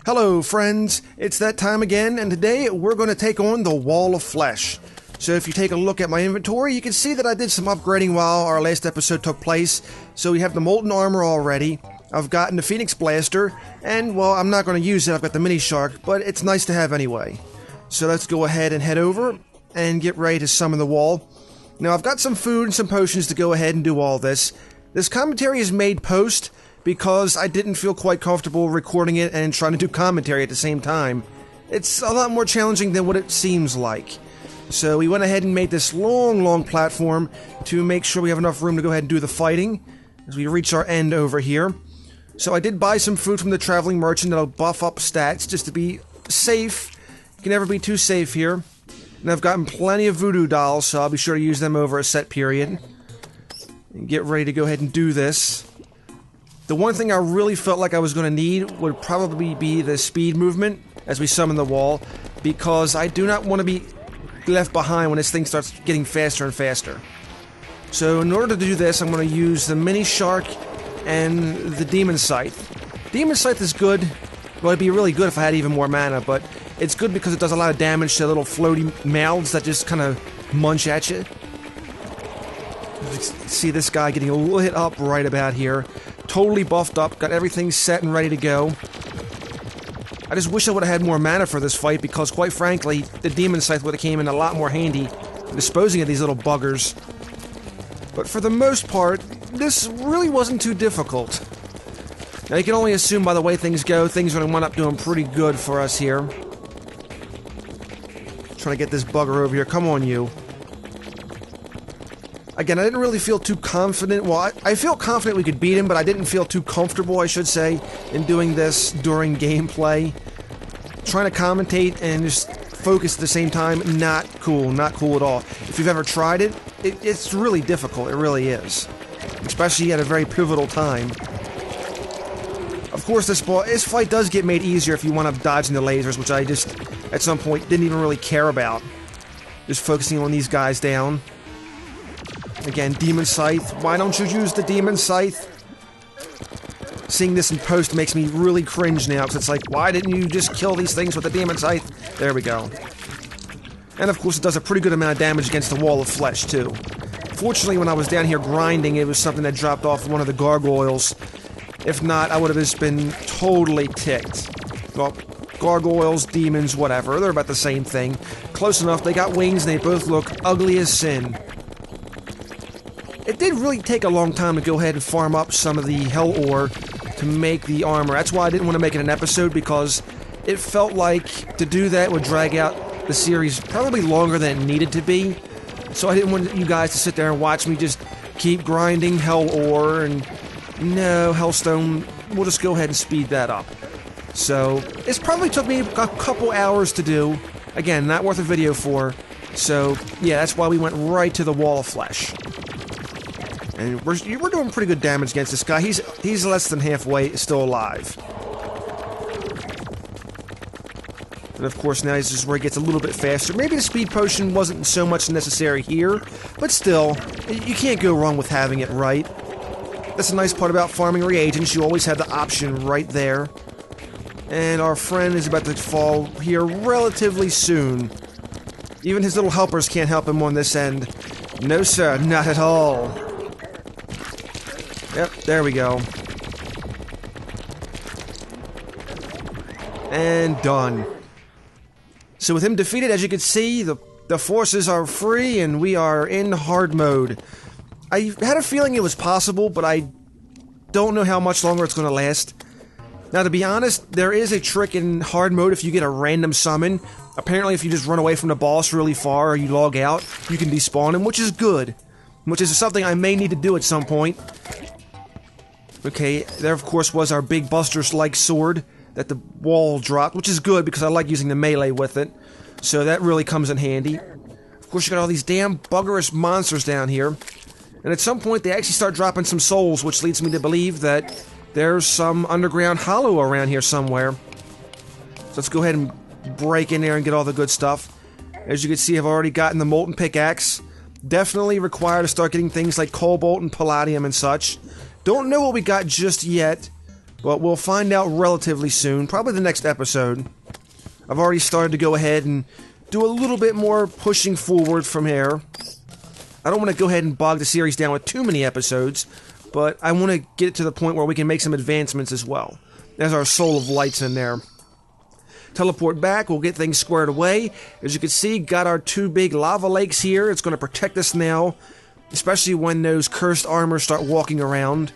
Hello friends, it's that time again, and today we're going to take on the Wall of Flesh. So if you take a look at my inventory, you can see that I did some upgrading while our last episode took place. So we have the Molten Armor already, I've gotten the Phoenix Blaster, and well, I'm not going to use it, I've got the Mini Shark, but it's nice to have anyway. So let's go ahead and head over and get ready to summon the wall. Now I've got some food and some potions to go ahead and do all this. This commentary is made post, because I didn't feel quite comfortable recording it and trying to do commentary at the same time. It's a lot more challenging than what it seems like. So we went ahead and made this long platform to make sure we have enough room to go ahead and do the fighting as we reach our end over here. So I did buy some food from the traveling merchant that'll buff up stats just to be safe. You can never be too safe here. And I've gotten plenty of voodoo dolls, so I'll be sure to use them over a set period. And get ready to go ahead and do this. The one thing I really felt like I was going to need would probably be the speed movement as we summon the wall, because I do not want to be left behind when this thing starts getting faster and faster. So in order to do this, I'm going to use the Mini Shark and the Demon Scythe. Demon Scythe is good. Well, it'd be really good if I had even more mana, but it's good because it does a lot of damage to little floaty mouths that just kind of munch at you. See this guy getting a little hit up right about here. Totally buffed up, got everything set and ready to go. I just wish I would have had more mana for this fight, because quite frankly, the Demon Scythe would have came in a lot more handy disposing of these little buggers. But for the most part, this really wasn't too difficult. Now you can only assume by the way things go, things are going to wind up doing pretty good for us here. Trying to get this bugger over here, come on you. Again, I didn't really feel too confident. Well, I feel confident we could beat him, but I didn't feel too comfortable, I should say, in doing this during gameplay. Trying to commentate and just focus at the same time, not cool at all. If you've ever tried it, it's really difficult, it really is. Especially at a very pivotal time. Of course, this fight does get made easier if you want to dodge the lasers, which I just, at some point, didn't even really care about. Just focusing on these guys down. Again, Demon Scythe. Why don't you use the Demon Scythe? Seeing this in post makes me really cringe now, because it's like, why didn't you just kill these things with the Demon Scythe? There we go. And of course it does a pretty good amount of damage against the Wall of Flesh, too. Fortunately, when I was down here grinding, it was something that dropped off one of the gargoyles. If not, I would have just been totally ticked. Well, gargoyles, demons, whatever, they're about the same thing. Close enough, they got wings and they both look ugly as sin. It did really take a long time to go ahead and farm up some of the hell ore to make the armor. That's why I didn't want to make it an episode, because it felt like to do that would drag out the series probably longer than it needed to be. So I didn't want you guys to sit there and watch me just keep grinding hell ore, and no, Hellstone, we'll just go ahead and speed that up. So it's probably took me a couple hours to do. Again, not worth a video for. So yeah, that's why we went right to the Wall of Flesh. And we're doing pretty good damage against this guy. He's less than halfway still alive. And of course now this is where he gets a little bit faster. Maybe the speed potion wasn't so much necessary here, but still, you can't go wrong with having it right. That's the nice part about farming reagents, you always have the option right there. And our friend is about to fall here relatively soon. Even his little helpers can't help him on this end. No sir, not at all. Yep, there we go. And done. So with him defeated, as you can see, the forces are free and we are in hard mode. I had a feeling it was possible, but I don't know how much longer it's going to last. Now, to be honest, there is a trick in hard mode if you get a random summon. Apparently, if you just run away from the boss really far or you log out, you can despawn him, which is good. Which is something I may need to do at some point. Okay, there of course was our big Buster's-like sword that the wall dropped, which is good because I like using the melee with it. So that really comes in handy. Of course, you got all these damn buggerous monsters down here. And at some point, they actually start dropping some souls, which leads me to believe that there's some underground hollow around here somewhere. So let's go ahead and break in there and get all the good stuff. As you can see, I've already gotten the Molten Pickaxe. Definitely required to start getting things like Cobalt and Palladium and such. Don't know what we got just yet, But we'll find out relatively soon, probably the next episode. I've already started to go ahead and do a little bit more pushing forward from here. I don't want to go ahead and bog the series down with too many episodes, but I want to get it to the point where we can make some advancements as well. There's our Soul of Lights in there. Teleport back, we'll get things squared away. As you can see, got our 2 big lava lakes here. It's going to protect us now, especially when those cursed armors start walking around.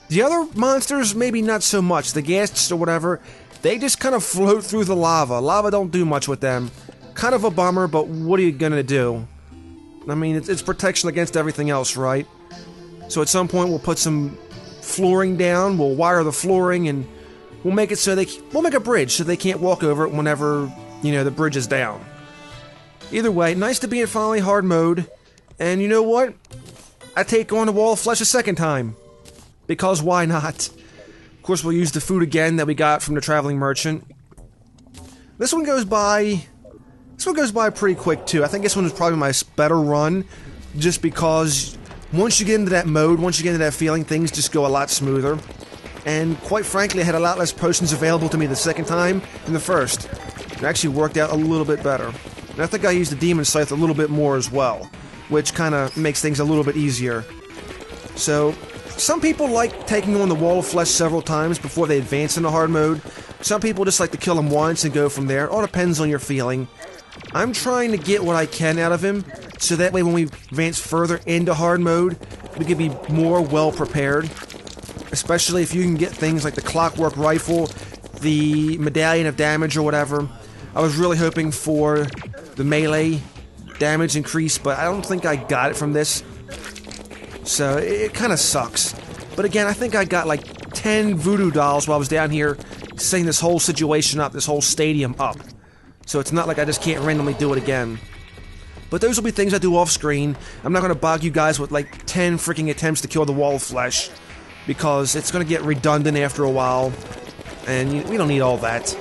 The other monsters, maybe not so much. The ghasts or whatever, they just kind of float through the lava. Lava don't do much with them. Kind of a bummer, but what are you going to do? I mean, it's protection against everything else, right? So at some point, we'll put some flooring down, we'll wire the flooring, and we'll make it so we'll make a bridge so they can't walk over it whenever, you know, the bridge is down. Either way, nice to be in finally hard mode. And you know what? I take on the Wall of Flesh a second time. Because why not? Of course, we'll use the food again that we got from the traveling merchant. This one goes by pretty quick too. I think this one is probably my better run, just because once you get into that mode, once you get into that feeling, things just go a lot smoother. And quite frankly, I had a lot less potions available to me the second time than the first. It actually worked out a little bit better. And I think I used the Demon Scythe a little bit more as well, which kind of makes things a little bit easier. So, some people like taking on the Wall of Flesh several times before they advance into hard mode. Some people just like to kill him once and go from there. All depends on your feeling. I'm trying to get what I can out of him, so that way when we advance further into hard mode, we can be more well prepared. Especially if you can get things like the Clockwork Rifle, the Medallion of Damage or whatever. I was really hoping for the melee damage increase, but I don't think I got it from this. So it kind of sucks. But again, I think I got like 10 voodoo dolls while I was down here setting this whole situation up, this whole stadium up. So it's not like I just can't randomly do it again. But those will be things I do off screen. I'm not going to bog you guys with like 10 freaking attempts to kill the Wall of Flesh, because it's going to get redundant after a while, and we don't need all that.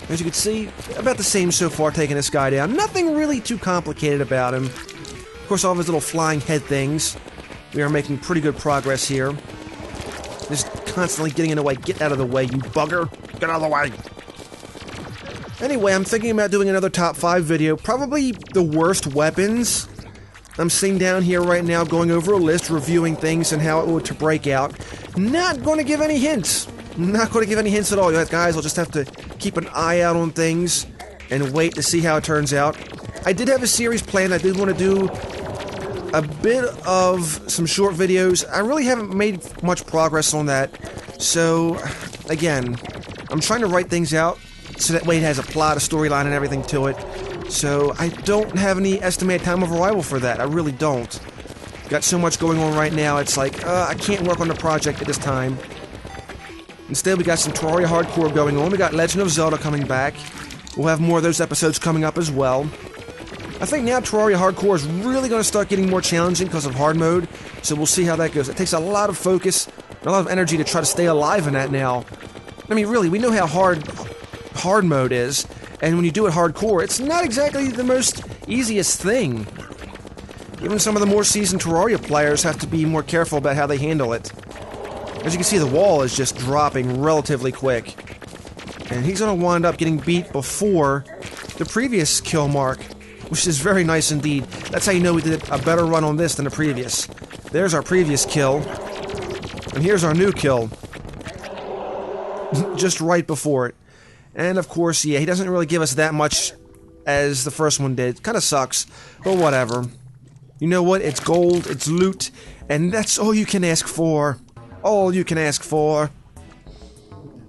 As you can see, about the same so far taking this guy down. Nothing really too complicated about him. Of course, all of his little flying head things. We are making pretty good progress here. Just constantly getting in the way. Get out of the way, you bugger! Get out of the way! Anyway, I'm thinking about doing another top 5 video. Probably the worst weapons. I'm sitting down here right now going over a list, reviewing things and how it would to break out. Not going to give any hints. Not going to give any hints at all. You guys will just have to keep an eye out on things and wait to see how it turns out. I did have a series planned. I did want to do a bit of some short videos. I really haven't made much progress on that. So, again, I'm trying to write things out so that way it has a plot, a storyline, and everything to it. So, I don't have any estimated time of arrival for that. I really don't. Got so much going on right now, it's like, I can't work on the project at this time. Instead, we got some Terraria Hardcore going on. We got Legend of Zelda coming back. We'll have more of those episodes coming up as well. I think now Terraria Hardcore is really going to start getting more challenging because of hard mode, so we'll see how that goes. It takes a lot of focus, a lot of energy to try to stay alive in that now. I mean, really, we know how hard mode is, and when you do it hardcore, it's not exactly the most easiest thing. Even some of the more seasoned Terraria players have to be more careful about how they handle it. As you can see, the wall is just dropping relatively quick. And he's going to wind up getting beat before the previous kill mark, which is very nice indeed. That's how you know we did a better run on this than the previous. There's our previous kill. And here's our new kill. Just right before it. And of course, yeah, he doesn't really give us that much as the first one did. Kinda sucks, but whatever. You know what? It's gold, it's loot, and that's all you can ask for. All you can ask for.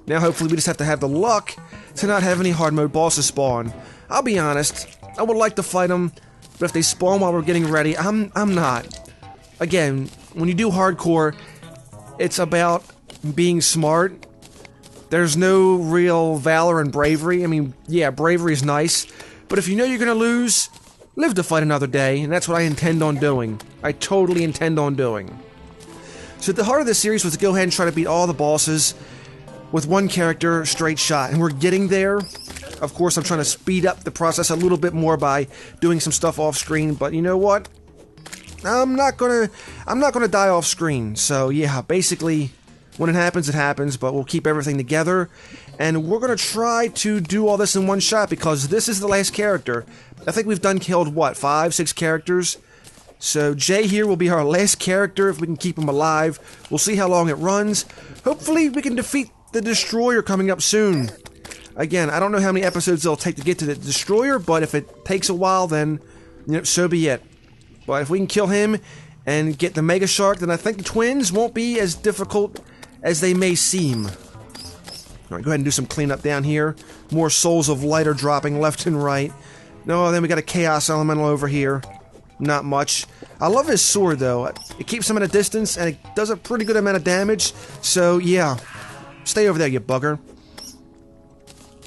Now hopefully we just have to have the luck to not have any hard mode bosses spawn. I'll be honest, I would like to fight them, but if they spawn while we're getting ready, I'm not. Again, when you do hardcore, it's about being smart. There's no real valor and bravery. I mean, yeah, bravery is nice, but if you know you're gonna lose, live to fight another day, and that's what I intend on doing. I totally intend on doing. So the heart of this series was to go ahead and try to beat all the bosses with one character, straight shot, and we're getting there. Of course, I'm trying to speed up the process a little bit more by doing some stuff off screen, but you know what? I'm not gonna die off screen. So yeah, basically, When it happens, but we'll keep everything together. And we're going to try to do all this in one shot because this is the last character. I think we've killed, what, 5, 6 characters? So Jay here will be our last character if we can keep him alive. We'll see how long it runs. Hopefully we can defeat the Destroyer coming up soon. Again, I don't know how many episodes it'll take to get to the Destroyer, but if it takes a while, then, you know, so be it. But if we can kill him and get the Mega Shark, then I think the twins won't be as difficult as they may seem. Alright, go ahead and do some cleanup down here. More Souls of Light are dropping left and right. No, then we got a Chaos Elemental over here. Not much. I love his sword, though. It keeps him at a distance, and it does a pretty good amount of damage. So, yeah. Stay over there, you bugger.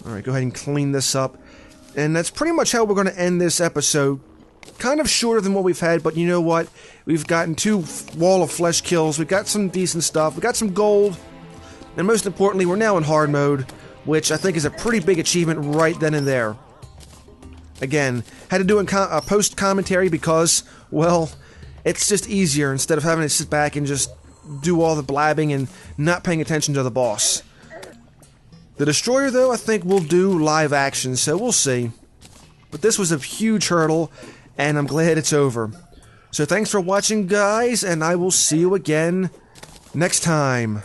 Alright, go ahead and clean this up. And that's pretty much how we're going to end this episode. Kind of shorter than what we've had, but you know what? We've gotten 2 Wall of Flesh kills. We've got some decent stuff. We got some gold. And most importantly, we're now in hard mode, which I think is a pretty big achievement right then and there. Again, had to do a post-commentary because, well, it's just easier instead of having to sit back and just do all the blabbing and not paying attention to the boss. The Destroyer, though, I think will do live action, so we'll see. But this was a huge hurdle, and I'm glad it's over. So thanks for watching, guys, and I will see you again next time.